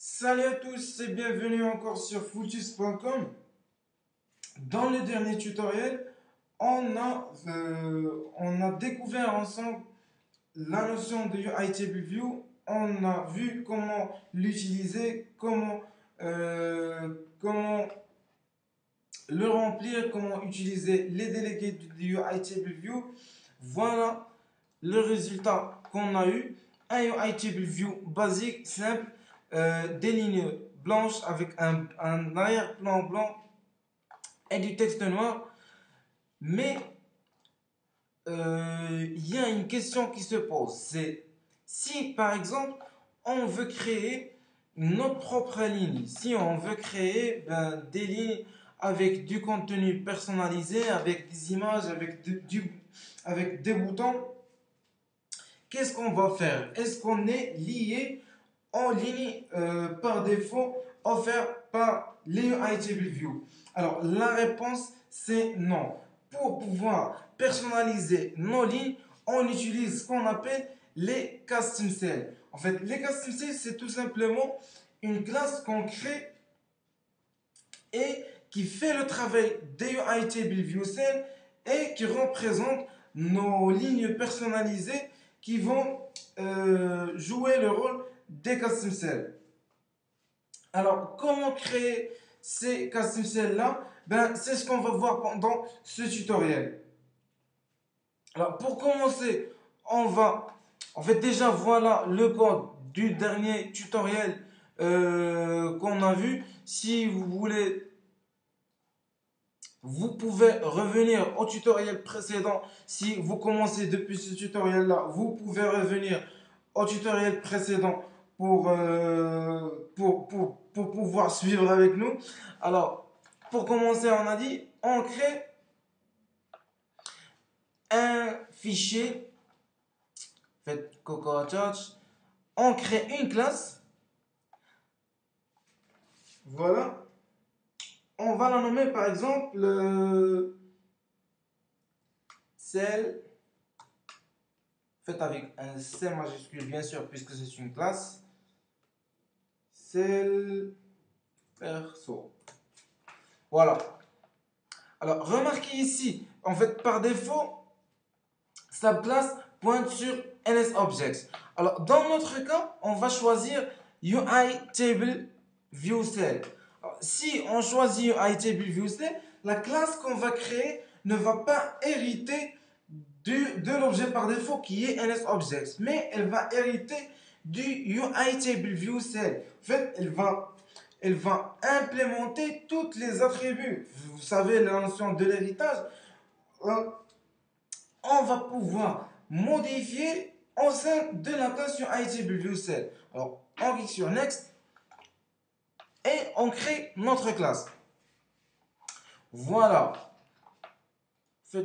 Salut à tous et bienvenue encore sur footus.com. Dans le dernier tutoriel, on a découvert ensemble la notion de UI Table View. On a vu comment l'utiliser, comment le remplir, comment utiliser les délégués du UI Table View. Voilà le résultat qu'on a eu. Un UI Table View basique, simple, des lignes blanches avec un arrière-plan blanc et du texte noir. Mais il y a une question qui se pose. C'est si par exemple on veut créer notre propre ligne, si on veut créer des lignes avec du contenu personnalisé, avec des images, avec des boutons, qu'est-ce qu'on va faire? Est-ce qu'on est lié en ligne par défaut offert par les UI Table View? Alors la réponse c'est non. Pour pouvoir personnaliser nos lignes, on utilise ce qu'on appelle les custom cells. En fait, les custom cells c'est tout simplement une classe qu'on crée et qui fait le travail des UI Table View Cells et qui représente nos lignes personnalisées qui vont jouer le rôle des custom cells. Alors, comment créer ces custom cells là? C'est ce qu'on va voir pendant ce tutoriel. Alors, pour commencer, en fait, déjà, voilà le code du dernier tutoriel qu'on a vu. Si vous voulez, vous pouvez revenir au tutoriel précédent. Si vous commencez depuis ce tutoriel là, vous pouvez revenir au tutoriel précédent pour pouvoir suivre avec nous. Alors, pour commencer, on a dit, on crée un fichier, faites Cocoa Charge, on crée une classe, voilà, on va la nommer par exemple cell, faites avec un C majuscule bien sûr puisque c'est une classe, cell perso. Voilà. Alors, remarquez ici, en fait, par défaut, sa classe pointe sur NSObjects. Alors, dans notre cas, on va choisir UI Table View Cell. Alors, si on choisit UI Table View Cell, la classe qu'on va créer ne va pas hériter de l'objet par défaut qui est NSObjects, mais elle va hériter du UI Table View Cell. En fait, elle va implémenter tous les attributs. Vous savez, la notion de l'héritage, on va pouvoir modifier au sein de la classe UI Table View Cell. Alors, on clique sur Next et on crée notre classe. Voilà. Je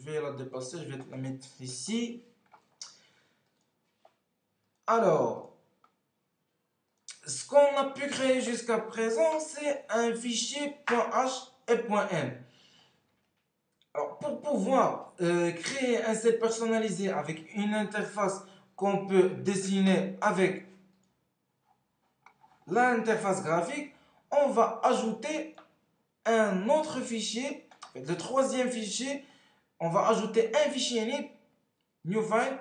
vais la déplacer, je vais la mettre ici. Alors, ce qu'on a pu créer jusqu'à présent, c'est un fichier .h et .m. Alors, pour pouvoir créer un set personnalisé avec une interface qu'on peut dessiner avec l'interface graphique, on va ajouter un autre fichier, le troisième fichier, on va ajouter un fichier init, new file.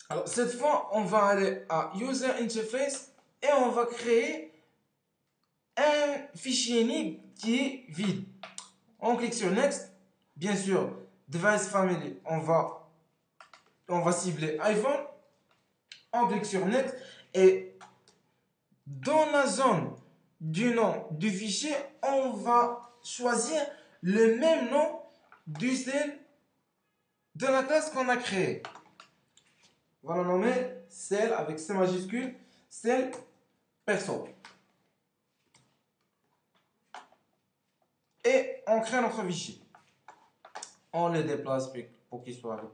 Alors, cette fois, on va aller à User Interface et on va créer un fichier init qui est vide. On clique sur Next. Bien sûr, Device Family, on va cibler iPhone. On clique sur Next et dans la zone du nom du fichier, on va choisir le même nom du cell de la classe qu'on a créée. On va la nommer cell avec C majuscule, cell perso. Et on crée notre fichier. On le déplace pour qu'il soit avec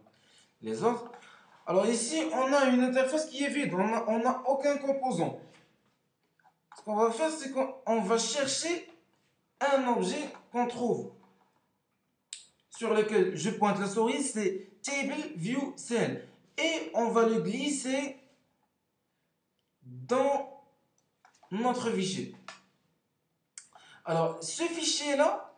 les autres. Alors ici, on a une interface qui est vide. On n'a aucun composant. Ce qu'on va faire, c'est qu'on va chercher un objet qu'on trouve sur lequel je pointe la souris, c'est Table View Cell. et on va le glisser dans notre fichier. Alors, ce fichier-là,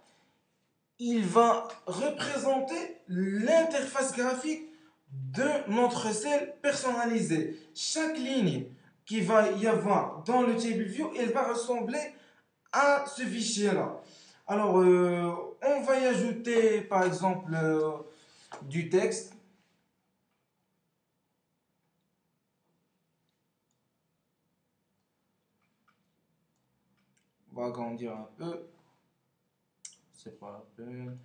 il va représenter l'interface graphique de notre cell personnalisé. Chaque ligne qui va y avoir dans le TableView, elle va ressembler à ce fichier-là. Alors, on va y ajouter par exemple du texte. On va agrandir un peu. C'est pas la peine.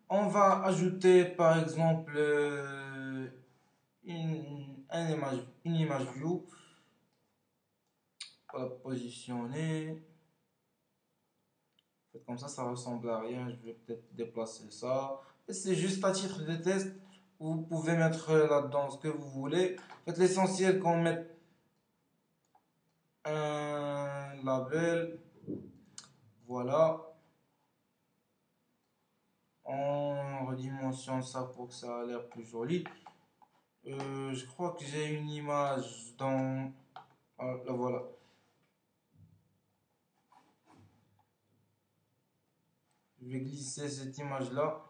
On va ajouter par exemple une image view. On va la positionner. Comme ça ressemble à rien. Je vais peut-être déplacer ça. C'est juste à titre de test. Vous pouvez mettre là-dedans ce que vous voulez. L'essentiel qu'on mette un label. Voilà. On redimensionne ça pour que ça a l'air plus joli. Je crois que j'ai une image dans... Ah, la voilà. Je vais glisser cette image-là.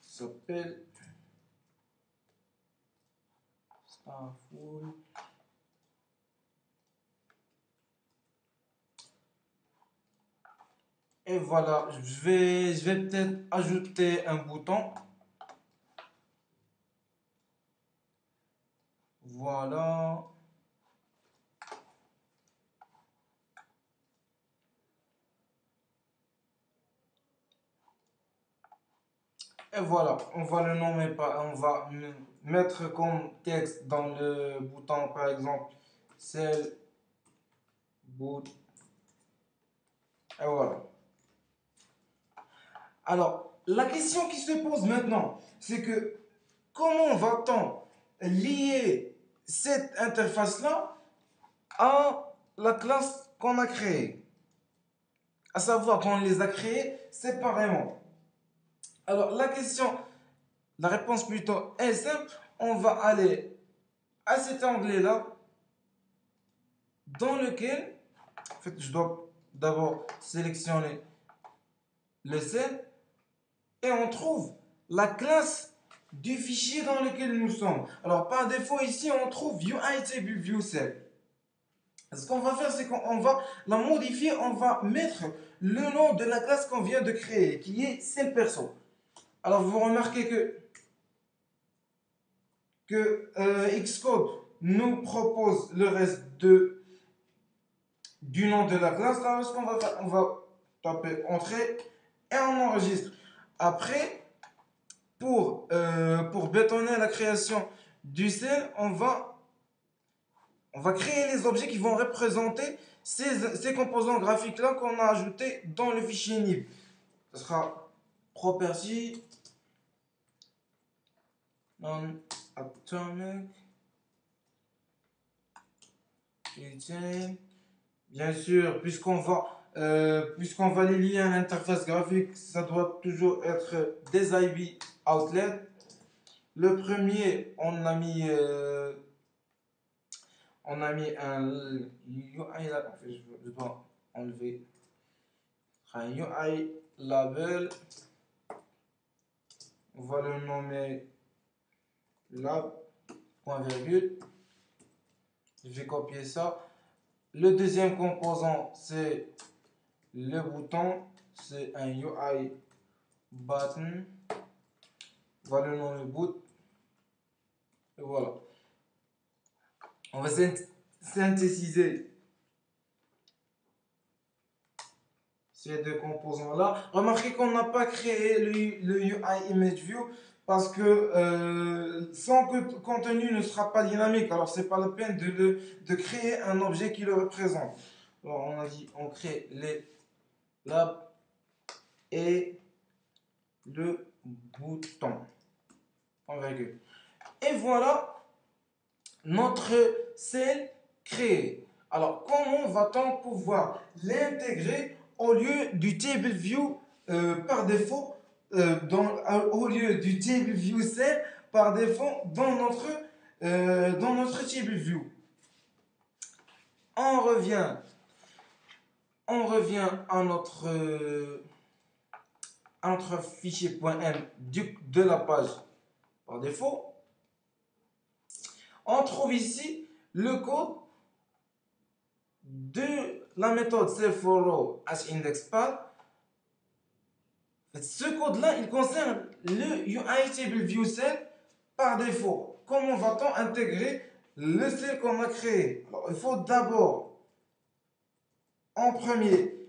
Ça s'appelle Starful. Et voilà, je vais peut-être ajouter un bouton. Voilà. Et voilà, on va le nommer, on va mettre comme texte dans le bouton par exemple cell boot. Et voilà. Alors, la question qui se pose maintenant, c'est que comment va-t-on lier cette interface-là à la classe qu'on a créée? À savoir qu'on les a créées séparément. Alors, la réponse plutôt est simple. On va aller à cet onglet-là, dans lequel, en fait, je dois d'abord sélectionner le cell, et on trouve la classe du fichier dans lequel nous sommes. Alors, par défaut, ici, on trouve UI TableView cell. Ce qu'on va faire, c'est qu'on va la modifier, on va mettre le nom de la classe qu'on vient de créer, qui est cell perso. Alors, vous remarquez que Xcode nous propose le reste du nom de la classe. Alors, ce qu'on va faire, on va taper entrée et on enregistre. Après, pour bétonner la création du cell, on va créer les objets qui vont représenter ces composants graphiques-là qu'on a ajoutés dans le fichier NIB. Ce sera property non-atomic chain. Bien sûr, puisqu'on va les lier à l'interface graphique, ça doit toujours être des IB outlet. Le premier, on a mis un UI là. En fait, je dois enlever un UI label. On va le nommer lab, point virgule. Je vais copier ça. Le deuxième composant, c'est le bouton. C'est un UI button. On va le nommer boot. Et voilà. On va synthétiser ces deux composants-là. Remarquez qu'on n'a pas créé le UI Image View parce que sans que le contenu ne sera pas dynamique. Alors, c'est pas la peine de créer un objet qui le représente. Alors, on a dit, on crée les labs et le bouton. Et voilà notre cell créé. Alors, comment va-t-on pouvoir l'intégrer au lieu du table view par défaut au lieu du table view cell par défaut dans notre table view. On revient à notre fichier .m de la page par défaut. On trouve ici le code de la méthode self-for-row hIndexPath. Ce code-là, il concerne le UITableViewCell par défaut. Comment va-t-on intégrer le cell qu'on a créé? Alors, il faut d'abord, en premier,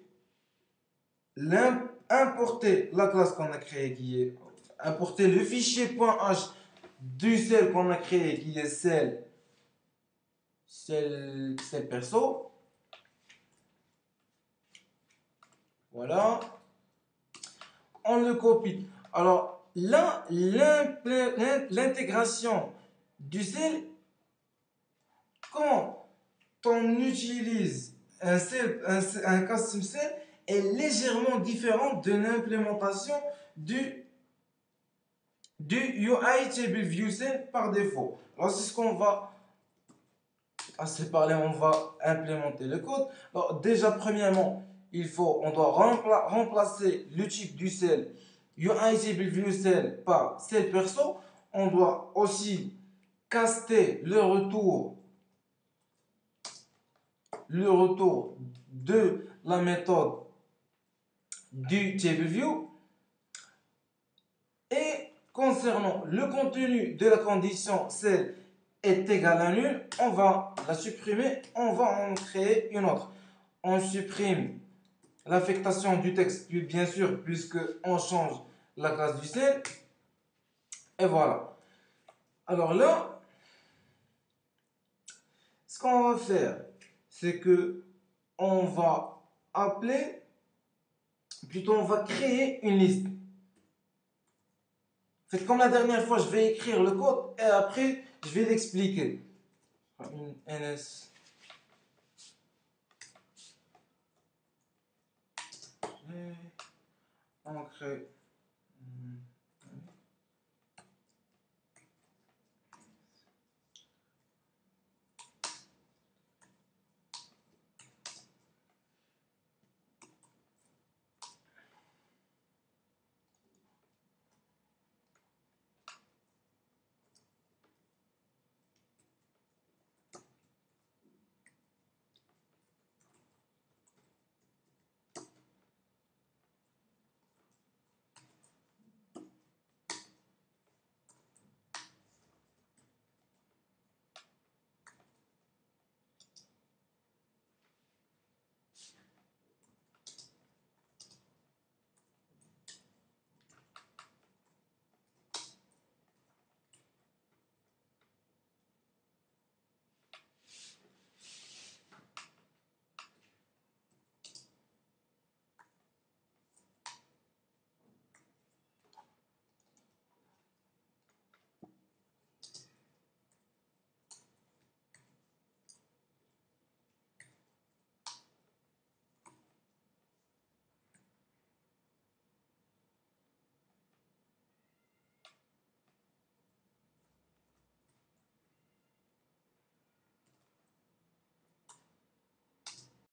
importer la classe qu'on a créée, qui est importer le fichier .h du cell qu'on a créé, qui est cell perso. Voilà. On le copie. Alors là, l'intégration du cell, quand on utilise un custom cell, est légèrement différente de l'implémentation du UITableViewCell par défaut. Alors c'est ce qu'on va on va implémenter le code. Alors déjà premièrement, on doit remplacer le type du cell UITableViewCell par cell perso. On doit aussi caster le retour de la méthode du TableView. Et concernant le contenu de la condition cell est égal à nul, on va la supprimer, on va en créer une autre. On supprime l'affectation du texte, bien sûr, puisque on change la classe du cell. Et voilà. Alors là, ce qu'on va faire, c'est que on va créer une liste. Faites comme la dernière fois, je vais écrire le code et après, je vais l'expliquer. Une ns. On crée